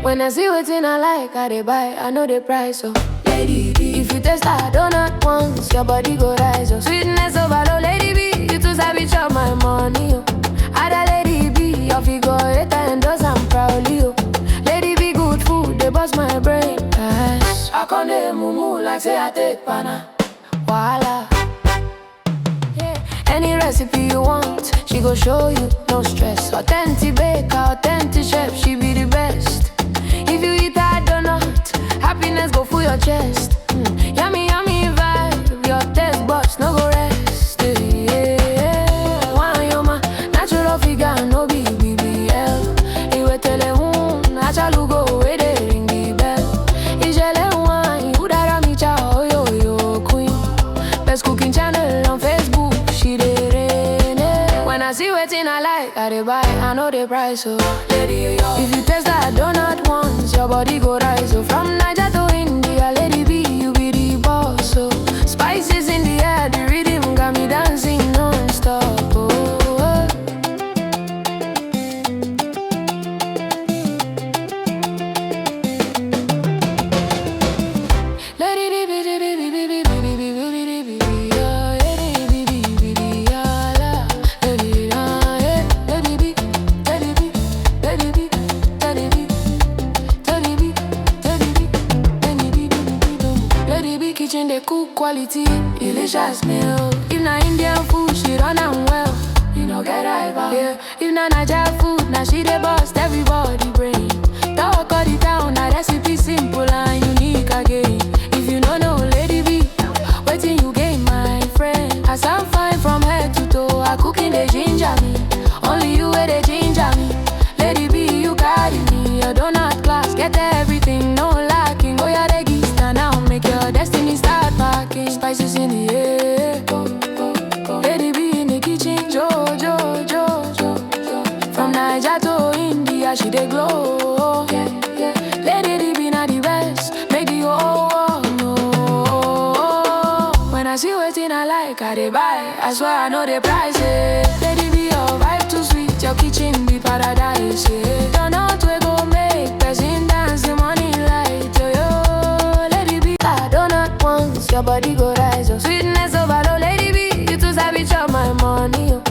When I see wetin I like, I dey buy, I know the price, so Lady B, if you taste a donut once, your body go rise, oh. Sweetness overload, Lady B, you too sabi chop my money, oh. Ada Lady B, your figure 8 and does I'm proudly, oh. Lady B, good food, they bust my brain, yes. I come dey mumu like say I take pana, voila. Yeah. Any recipe you want, she go show you, no stress. Authentic baker, authentic chef, she be the best. If you eat that donut, happiness go full your chest. Yummy, yummy vibe, your taste buds no go rest. Yeah. One yoma, natural figure, no be BBL. Iwe tele natural go, where they ring the bell. Ijele wine, udara micha, oh yo queen. Best cooking channel on Facebook, she dey reign. When I see wetin I like, I dey buy, I know the price, so Lady, if you taste that donut once, your body go rise, so from Niger to India, Lady B, you be the boss, so spices in the air, the rhythm got me dancing non-stop, oh. Kitchen they cook quality, delicious meal. If na Indian food, she run am well. You know get rival. Yeah. If na Niger food, now she dey bust everybody brain. Talk all the town, na recipe simple and unique again. If you no know Lady B, waiting you gain, my friend. As I'm fine from head to toe, I cooking they ginger me. Only you where they ginger me. Lady B, you carry me. Your donut class, get everything, no lacking. Oh yeah, they give stand now, make your destiny start packing. Spices in the air, Lady B in the kitchen, jo. From Niger to India, she dey glow. Lady B na the best, make the whole world know. When I see wetin I like, I dey buy, I swear I know the price, Lady B, your vibe too sweet, your kitchen be paradise, Donut we go make person dance, the money light, yo. Lady B, a donut once, your body go rise, oh. Sweetness overload, Lady B, you too sabi chop my money, oh.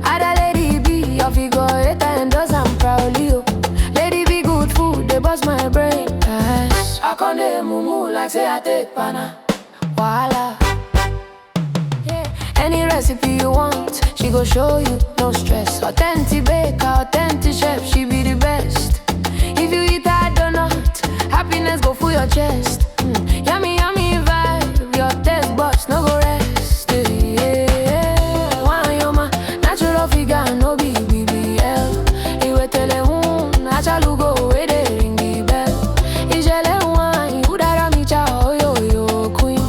Ada Lady B, your figure 8 and does I'm proudly, oh. Lady B, good food, they bust my brain, yes. I come dey mumu like say I take pana, voila. Yeah. Any recipe you want, she go show you, no stress. Authentic baker, authentic chef, she be the best. If you eat that donut, happiness go full your chest. Yummy, yummy vibe, your taste buds no go rest. Yeah. One yoma, natural figure, no be BBL. Iwe tele natural go, where they ring the bell. Ijele wine, udara micha, oh yo queen.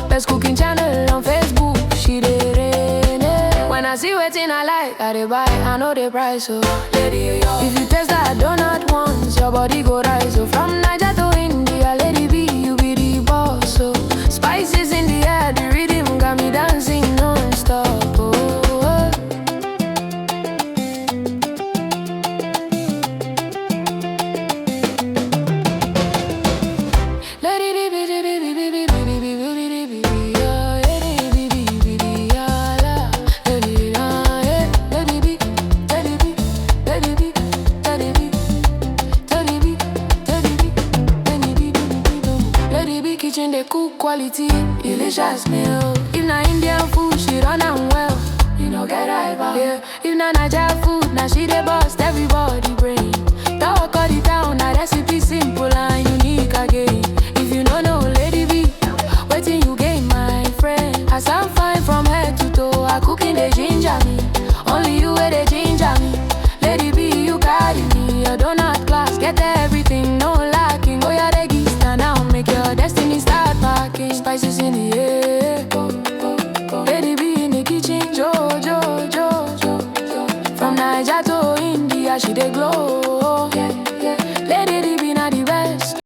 Best cooking channel on Facebook, she dey reign. When I see wetin I like, I dey buy, I know the price, so Lady, if you taste that donut once, your body go rise, so from Niger to India, Lady B, you be the boss, so spices in the air, the rhythm got me dancing non-stop, oh. Kitchen they cook quality, delicious meal. If na Indian food, she run am well. You know get rival. Yeah. If na Niger food, now she dey bust everybody brain. Talk all the town, na recipe simple and unique again. If you no know Lady B, waiting you gain, my friend. As I'm fine from head to toe, I cooking they ginger me. Only you where they ginger me. Lady B, you carry me. Your donut class, get everything, no lacking. Oh yeah, they give stand now, make your destiny start packing. Spices in the air, Lady Nigeria to India, she dey glow.